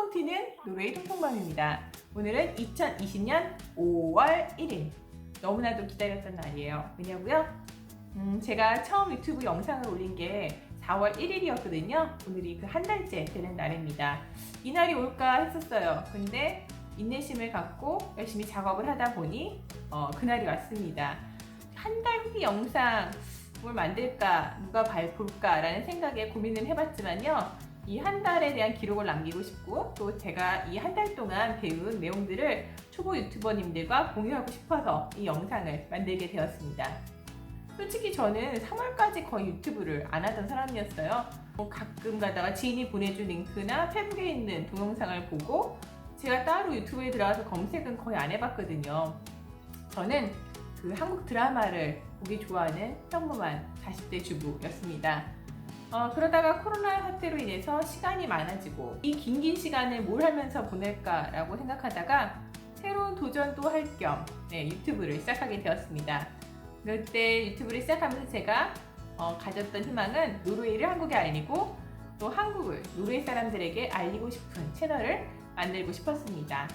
텅텅 튀는 노르웨이 통통맘입니다. 오늘은 2020년 5월 1일. 너무나도 기다렸던 날이에요. 왜냐고요? 제가 처음 유튜브 영상을 올린 게 4월 1일이었거든요. 오늘이 그 한 달째 되는 날입니다. 이 날이 올까 했었어요. 근데 인내심을 갖고 열심히 작업을 하다 보니 그날이 왔습니다. 한 달 후기 영상 뭘 만들까, 누가 볼까 라는 생각에 고민을 해봤지만요. 이 한 달에 대한 기록을 남기고 싶고 또 제가 이 한 달 동안 배운 내용들을 초보 유튜버님들과 공유하고 싶어서 이 영상을 만들게 되었습니다. 솔직히 저는 3월까지 거의 유튜브를 안 하던 사람이었어요. 가끔 가다가 지인이 보내준 링크나 페북에 있는 동영상을 보고 제가 따로 유튜브에 들어가서 검색은 거의 안 해봤거든요. 저는 그 한국 드라마를 보기 좋아하는 평범한 40대 주부였습니다. 그러다가 코로나 사태로 인해서 시간이 많아지고 이 긴 시간을 뭘 하면서 보낼까라고 생각하다가 새로운 도전도 할 겸 유튜브를 시작하게 되었습니다. 그때 유튜브를 시작하면서 제가 가졌던 희망은 노르웨이를 한국에 알리고 또 한국을 노르웨이 사람들에게 알리고 싶은 채널을 만들고 싶었습니다.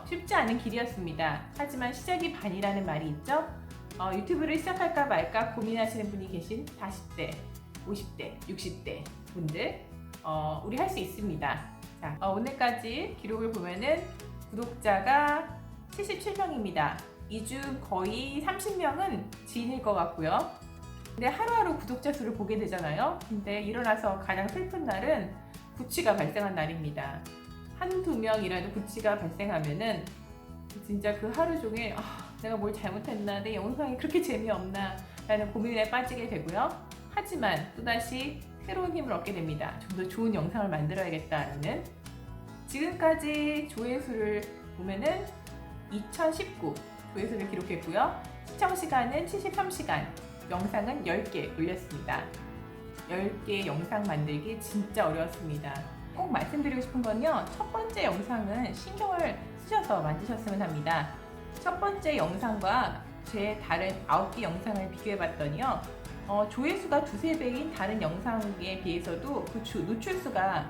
쉽지 않은 길이었습니다. 하지만 시작이 반이라는 말이 있죠. 유튜브를 시작할까 말까 고민하시는 분이 계신 40대, 50대, 60대 분들 우리 할 수 있습니다. 자, 오늘까지 기록을 보면은 구독자가 77명입니다. 이 중 거의 30명은 지인일 것 같고요. 근데 하루하루 구독자 수를 보게 되잖아요. 근데 일어나서 가장 슬픈 날은 구취가 발생한 날입니다. 한두 명이라도 구취가 발생하면은 진짜 그 하루 종일 내가 뭘 잘못했나, 내 영상이 그렇게 재미없나 라는 고민에 빠지게 되고요. 하지만 또다시 새로운 힘을 얻게 됩니다. 좀 더 좋은 영상을 만들어야겠다는. 지금까지 조회수를 보면은 2019 조회수를 기록했고요. 시청 시간은 73시간, 영상은 10개 올렸습니다. 10개 영상 만들기 진짜 어려웠습니다. 꼭 말씀드리고 싶은 건요, 첫 번째 영상은 신경을 쓰셔서 만드셨으면 합니다. 첫 번째 영상과 제 다른 9개 영상을 비교해 봤더니요, 조회수가 2~3배인 다른 영상에 비해서도 그 노출수가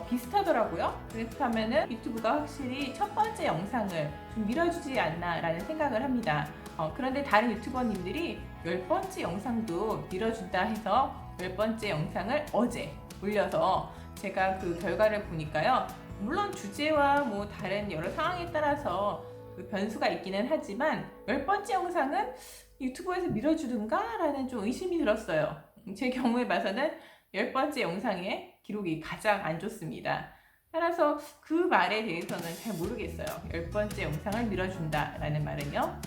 비슷하더라고요. 그렇다면은 유튜브가 확실히 첫 번째 영상을 좀 밀어주지 않나라는 생각을 합니다. 그런데 다른 유튜버님들이 10번째 영상도 밀어준다 해서 10번째 영상을 어제 올려서 제가 그 결과를 보니까요. 물론 주제와 뭐 다른 여러 상황에 따라서 그 변수가 있기는 하지만 10번째 영상은 유튜브에서 밀어주든가 라는 좀 의심이 들었어요. 제 경우에 봐서는 10번째 영상의 기록이 가장 안 좋습니다. 따라서 그 말에 대해서는 잘 모르겠어요. 10번째 영상을 밀어준다 라는 말은요.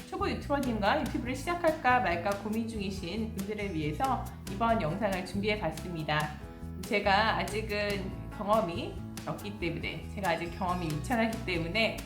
초보 유튜버님과 유튜브를 시작할까 말까 고민 중이신 분들을 위해서 이번 영상을 준비해 봤습니다. 제가 아직은 경험이 없기 때문에, 제가 아직 경험이 미천하기 때문에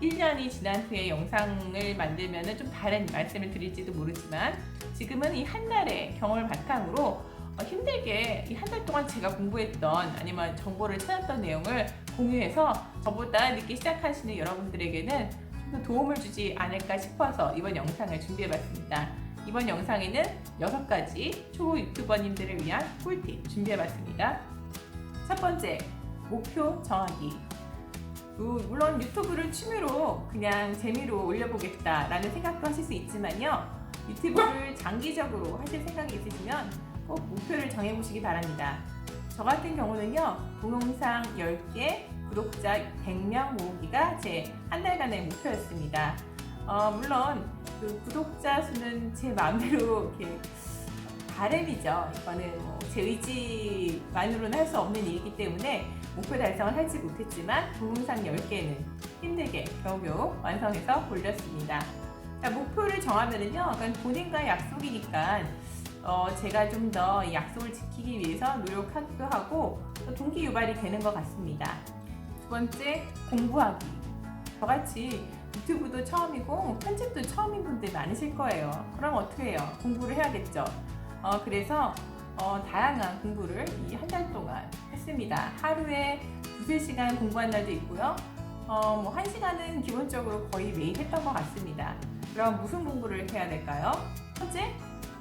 1년이 지난 후에 영상을 만들면 좀 다른 말씀을 드릴지도 모르지만 지금은 이 한 달의 경험을 바탕으로 힘들게 이 한 달 동안 제가 공부했던 아니면 정보를 찾았던 내용을 공유해서 저보다 늦게 시작하시는 여러분들에게는 좀 더 도움을 주지 않을까 싶어서 이번 영상을 준비해봤습니다. 이번 영상에는 6가지 초보 유튜버님들을 위한 꿀팁 준비해봤습니다. 첫 번째, 목표 정하기. 물론 유튜브를 취미로 그냥 재미로 올려보겠다라는 생각도 하실 수 있지만요. 유튜브를 장기적으로 하실 생각이 있으시면 꼭 목표를 정해보시기 바랍니다. 저 같은 경우는요, 동영상 10개, 구독자 100명 모으기가 제 한 달간의 목표였습니다. 물론 그 구독자 수는 제 마음대로 이렇게 바람이죠. 이거는 제 의지만으로는 할 수 없는 일이기 때문에 목표 달성을 하지 못했지만 동영상 10개는 힘들게 겨우겨우 완성해서 올렸습니다. 자, 목표를 정하면은요, 본인과의 약속이니까 제가 좀 더 약속을 지키기 위해서 노력하기도 하고 또 동기 유발이 되는 것 같습니다. 두 번째, 공부하기. 저같이 유튜브도 처음이고 편집도 처음인 분들 많으실 거예요. 그럼 어떻게 해요? 공부를 해야겠죠. 그래서 다양한 공부를 이 한 달 동안 했습니다. 하루에 2~3시간 공부한 날도 있고요. 1시간은 기본적으로 거의 매일 했던 것 같습니다. 그럼 무슨 공부를 해야 될까요? 첫째,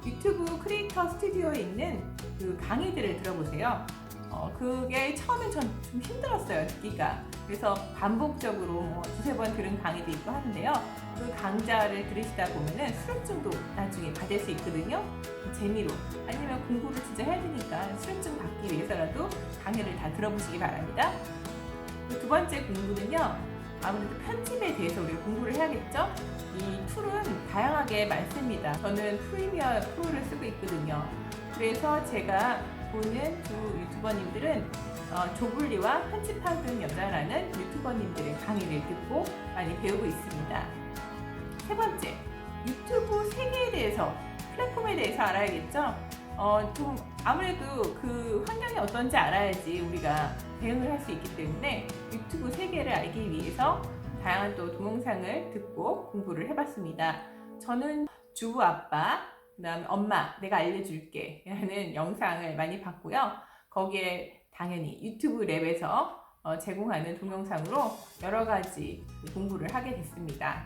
유튜브 크리에이터 스튜디오에 있는 그 강의들을 들어보세요. 그게 처음엔 전 좀 힘들었어요. 쉬웠어요, 듣기가. 그래서 반복적으로 뭐 두세 번 들은 강의도 있고 하는데요. 그 강좌를 들으시다 보면은 수료증도 나중에 받을 수 있거든요. 재미로. 아니면 공부를 진짜 해야 되니까 수료증 받기 위해서라도 강의를 다 들어보시기 바랍니다. 두 번째 공부는요. 아무래도 편집에 대해서 우리가 공부를 해야겠죠? 이 툴은 다양하게 많습니다. 저는 프리미어 프로를 쓰고 있거든요. 그래서 제가 보는 두 유튜버님들은 조블리와 편집하는 여자라는 유튜버님들의 강의를 듣고 많이 배우고 있습니다. 세 번째, 유튜브 세계에 대해서, 플랫폼에 대해서 알아야겠죠? 좀 아무래도 그 환경이 어떤지 알아야지 우리가 대응을 할 수 있기 때문에 유튜브 세계를 알기 위해서 다양한 또 동영상을 듣고 공부를 해봤습니다. 저는 주부 아빠, 그 다음에 엄마 내가 알려줄게 라는 영상을 많이 봤고요. 거기에 당연히 유튜브 랩에서 제공하는 동영상으로 여러 가지 공부를 하게 됐습니다.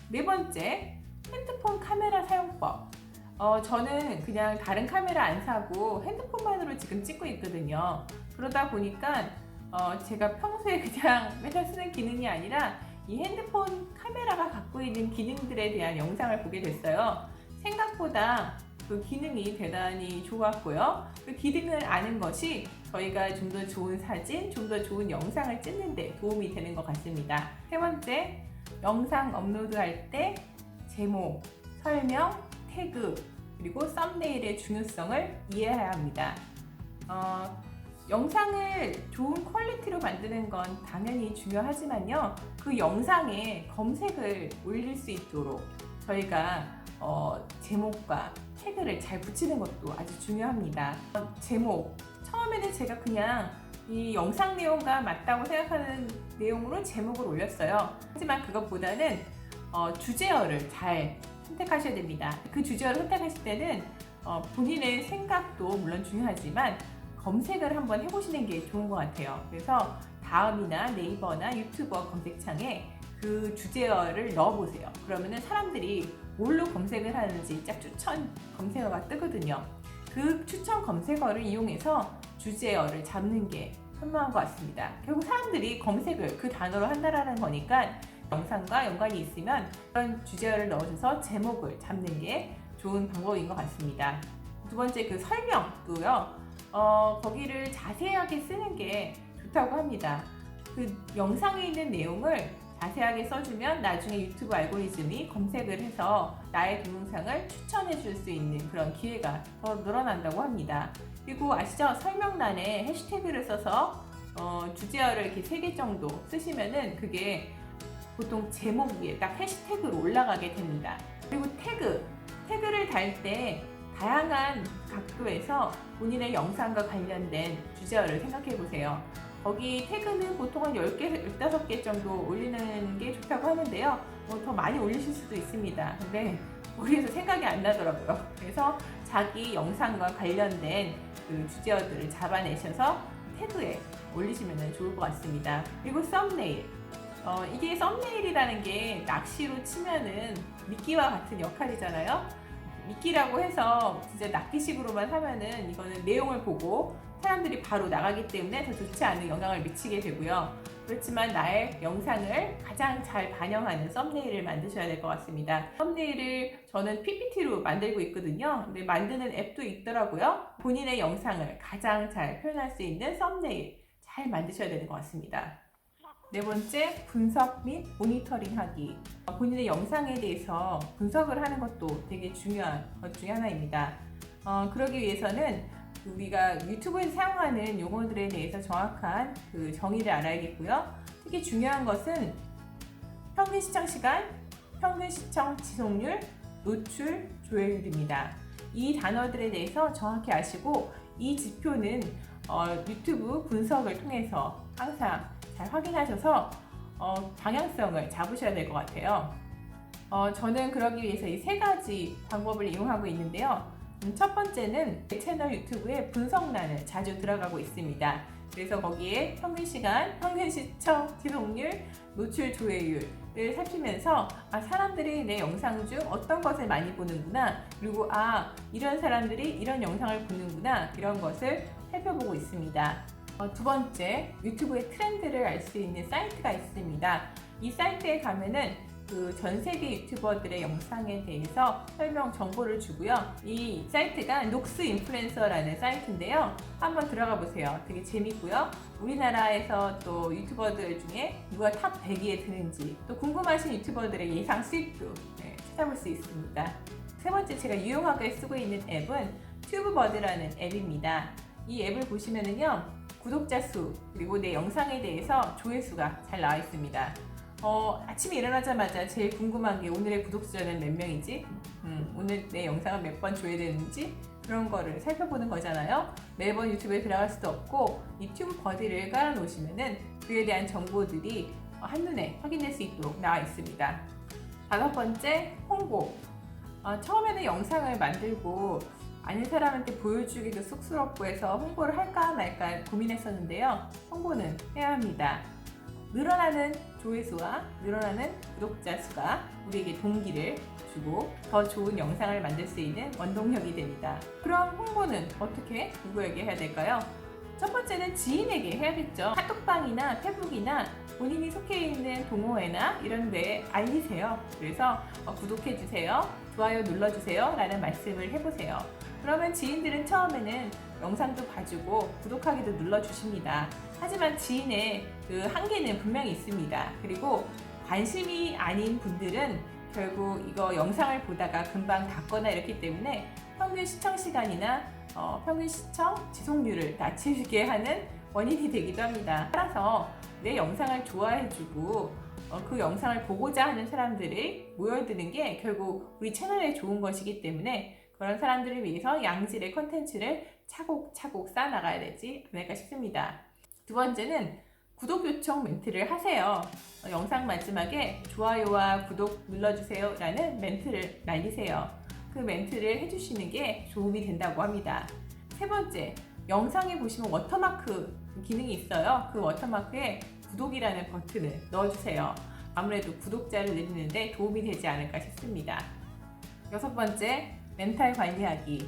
네 번째, 핸드폰 카메라 사용법. 저는 그냥 다른 카메라 안 사고 핸드폰만으로 지금 찍고 있거든요. 그러다 보니까 제가 평소에 그냥 맨날 쓰는 기능이 아니라 이 핸드폰 카메라가 갖고 있는 기능들에 대한 영상을 보게 됐어요. 생각보다 그 기능이 대단히 좋았고요. 그 기능을 아는 것이 저희가 좀 더 좋은 사진, 좀 더 좋은 영상을 찍는 데 도움이 되는 것 같습니다. 세 번째, 영상 업로드할 때 제목, 설명, 태그, 그리고 썸네일의 중요성을 이해해야 합니다. 영상을 좋은 퀄리티로 만드는 건 당연히 중요하지만요. 그 영상에 검색을 올릴 수 있도록 저희가 제목과 태그를 잘 붙이는 것도 아주 중요합니다. 제목, 처음에는 제가 그냥 이 영상 내용과 맞다고 생각하는 내용으로 제목을 올렸어요. 하지만 그것보다는 주제어를 잘 선택하셔야 됩니다. 그 주제어를 선택하실 때는 본인의 생각도 물론 중요하지만 검색을 한번 해보시는 게 좋은 것 같아요. 그래서 다음이나 네이버나 유튜버 검색창에 그 주제어를 넣어보세요. 그러면은 사람들이 뭘로 검색을 하는지 짝 추천 검색어가 뜨거든요. 그 추천 검색어를 이용해서 주제어를 잡는 게 현명한 것 같습니다. 결국 사람들이 검색을 그 단어로 한다라는 거니까 영상과 연관이 있으면 그런 주제어를 넣어줘서 제목을 잡는 게 좋은 방법인 것 같습니다. 두 번째, 그 설명도요. 거기를 자세하게 쓰는 게 좋다고 합니다. 그 영상에 있는 내용을 자세하게 써주면 나중에 유튜브 알고리즘이 검색을 해서 나의 동영상을 추천해 줄 수 있는 그런 기회가 더 늘어난다고 합니다. 그리고 아시죠? 설명란에 해시태그를 써서 주제어를 이렇게 3개 정도 쓰시면은 그게 보통 제목 위에 딱 해시태그로 올라가게 됩니다. 그리고 태그를 달 때 다양한 각도에서 본인의 영상과 관련된 주제어를 생각해 보세요. 거기 태그는 보통 한 10개, 15개 정도 올리는 게 좋다고 하는데요. 더 많이 올리실 수도 있습니다. 근데 머리에서 생각이 안 나더라고요. 그래서 자기 영상과 관련된 그 주제어들을 잡아내셔서 태그에 올리시면 좋을 것 같습니다. 그리고 썸네일. 이게 썸네일이라는 게 낚시로 치면은 미끼와 같은 역할이잖아요. 미끼라고 해서 진짜 낚시식으로만 하면은 이거는 내용을 보고 사람들이 바로 나가기 때문에 더 좋지 않은 영향을 미치게 되고요. 그렇지만 나의 영상을 가장 잘 반영하는 썸네일을 만드셔야 될 것 같습니다. 썸네일을 저는 PPT로 만들고 있거든요. 근데 만드는 앱도 있더라고요. 본인의 영상을 가장 잘 표현할 수 있는 썸네일 잘 만드셔야 되는 것 같습니다. 네 번째, 분석 및 모니터링 하기. 본인의 영상에 대해서 분석을 하는 것도 되게 중요한 것 중에 하나입니다. 그러기 위해서는 우리가 유튜브에서 사용하는 용어들에 대해서 정확한 그 정의를 알아야겠고요. 특히 중요한 것은 평균 시청 시간, 평균 시청 지속률, 노출, 조회율입니다. 이 단어들에 대해서 정확히 아시고 이 지표는 유튜브 분석을 통해서 항상 잘 확인하셔서 방향성을 잡으셔야 될 것 같아요. 저는 그러기 위해서 이 3가지 방법을 이용하고 있는데요. 첫 번째는 제 채널 유튜브에 분석란을 자주 들어가고 있습니다. 그래서 거기에 평균 시간, 평균 시청 지속률, 노출 조회율을 살피면서 사람들이 내 영상 중 어떤 것을 많이 보는구나, 그리고 이런 사람들이 이런 영상을 보는구나, 이런 것을 살펴보고 있습니다. 두 번째, 유튜브의 트렌드를 알 수 있는 사이트가 있습니다. 이 사이트에 가면은 그 전 세계 유튜버들의 영상에 대해서 설명 정보를 주고요. 이 사이트가 녹스 인플루엔서라는 사이트인데요. 한번 들어가 보세요. 되게 재밌고요. 우리나라에서 또 유튜버들 중에 누가 탑 100위에 드는지, 또 궁금하신 유튜버들의 예상 수익도 찾아볼 수 있습니다. 세 번째, 제가 유용하게 쓰고 있는 앱은 튜브버드라는 앱입니다. 이 앱을 보시면은요, 구독자 수 그리고 내 영상에 대해서 조회수가 잘 나와 있습니다. 아침에 일어나자마자 제일 궁금한 게 오늘의 구독자는 몇 명이지? 오늘 내 영상은 몇 번 조회되는지? 그런 거를 살펴보는 거잖아요. 매번 유튜브에 들어갈 수도 없고 이 튜브 버디를 깔아 놓으시면은 그에 대한 정보들이 한눈에 확인될 수 있도록 나와 있습니다. 다섯 번째, 홍보. 처음에는 영상을 만들고 아닌 사람한테 보여주기도 쑥스럽고 해서 홍보를 할까 말까 고민했었는데요. 홍보는 해야 합니다. 늘어나는 조회수와 늘어나는 구독자 수가 우리에게 동기를 주고 더 좋은 영상을 만들 수 있는 원동력이 됩니다. 그럼 홍보는 어떻게 누구에게 해야 될까요? 첫 번째는 지인에게 해야겠죠. 카톡방이나 페북이나 본인이 속해 있는 동호회나 이런 데에 알리세요. 그래서 구독해주세요, 좋아요 눌러주세요 라는 말씀을 해보세요. 그러면 지인들은 처음에는 영상도 봐주고 구독하기도 눌러주십니다. 하지만 지인의 그 한계는 분명히 있습니다. 그리고 관심이 아닌 분들은 결국 이거 영상을 보다가 금방 닫거나 이렇기 때문에 평균 시청 시간이나 평균 시청 지속률을 낮추게 하는 원인이 되기도 합니다. 따라서 내 영상을 좋아해주고 그 영상을 보고자 하는 사람들이 모여드는 게 결국 우리 채널에 좋은 것이기 때문에 그런 사람들을 위해서 양질의 컨텐츠를 차곡차곡 쌓아나가야 되지 않을까 싶습니다. 두 번째는 구독 요청 멘트를 하세요. 영상 마지막에 좋아요와 구독 눌러주세요 라는 멘트를 날리세요. 그 멘트를 해주시는 게 도움이 된다고 합니다. 세 번째, 영상에 보시면 워터마크 기능이 있어요. 그 워터마크에 구독이라는 버튼을 넣어주세요. 아무래도 구독자를 늘리는데 도움이 되지 않을까 싶습니다. 여섯 번째, 멘탈 관리하기.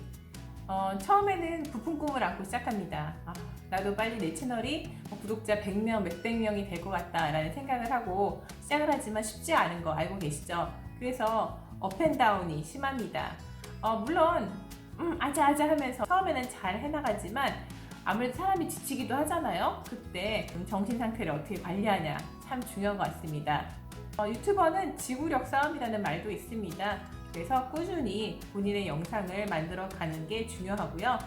처음에는 부푼 꿈을 안고 시작합니다. 나도 빨리 내 채널이 구독자 100명, 몇백 명이 될 것 같다 라는 생각을 하고 시작을 하지만 쉽지 않은 거 알고 계시죠? 그래서 업앤다운이 심합니다. 물론 아자아자 하면서 처음에는 잘 해나가지만 아무래도 사람이 지치기도 하잖아요. 그때 정신 상태를 어떻게 관리하냐 참 중요한 것 같습니다. 유튜버는 지구력 싸움이라는 말도 있습니다. 그래서 꾸준히 본인의 영상을 만들어 가는 게 중요하고요.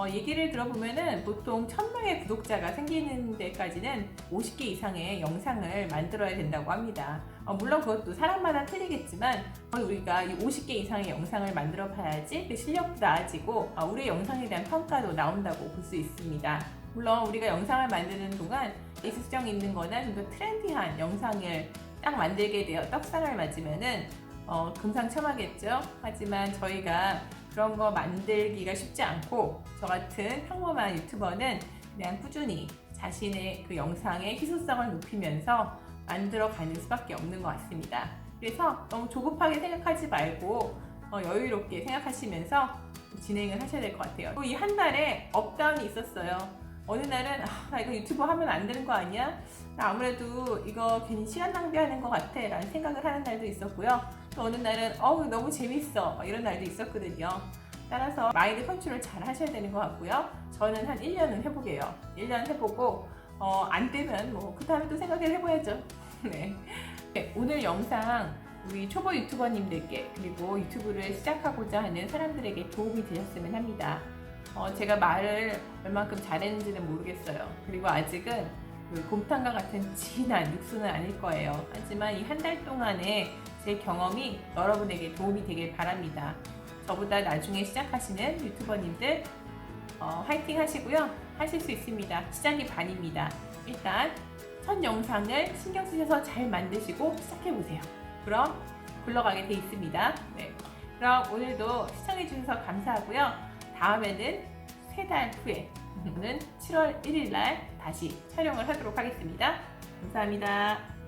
얘기를 들어보면은 보통 1000명의 구독자가 생기는 데까지는 50개 이상의 영상을 만들어야 된다고 합니다. 물론 그것도 사람마다 틀리겠지만 우리가 50개 이상의 영상을 만들어 봐야지 그 실력도 나아지고 우리의 영상에 대한 평가도 나온다고 볼 수 있습니다. 물론 우리가 영상을 만드는 동안 일수정 있는 거나 좀 더 트렌디한 영상을 딱 만들게 되어 떡상을 맞으면은 금상첨화겠죠. 하지만 저희가 그런 거 만들기가 쉽지 않고 저 같은 평범한 유튜버는 그냥 꾸준히 자신의 그 영상의 희소성을 높이면서 만들어가는 수밖에 없는 것 같습니다. 그래서 너무 조급하게 생각하지 말고 여유롭게 생각하시면서 진행을 하셔야 될 것 같아요. 또 이 한 달에 업다운이 있었어요. 어느 날은 나 이거 유튜브 하면 안 되는 거 아니야? 나 아무래도 이거 괜히 시간 낭비하는 것 같아 라는 생각을 하는 날도 있었고요. 또 어느 날은 너무 재밌어 이런 날도 있었거든요. 따라서 마인드 컨트롤 잘 하셔야 되는 것 같고요. 저는 한 1년은 해보게요. 1년 해보고 안 되면 그 다음에 또 생각을 해봐야죠. 네. 오늘 영상 우리 초보 유튜버님들께 그리고 유튜브를 시작하고자 하는 사람들에게 도움이 되셨으면 합니다. 제가 말을 얼만큼 잘했는지는 모르겠어요. 그리고 아직은 곰탕과 같은 진한 육수는 아닐 거예요. 하지만 이 한 달 동안의 제 경험이 여러분에게 도움이 되길 바랍니다. 저보다 나중에 시작하시는 유튜버님들 화이팅 하시고요. 하실 수 있습니다. 시작이 반입니다. 일단 첫 영상을 신경 쓰셔서 잘 만드시고 시작해보세요. 그럼 굴러가게 돼 있습니다. 네. 그럼 오늘도 시청해주셔서 감사하고요. 다음에는 3달 후에 오는 7월 1일 날 다시 촬영을 하도록 하겠습니다. 감사합니다.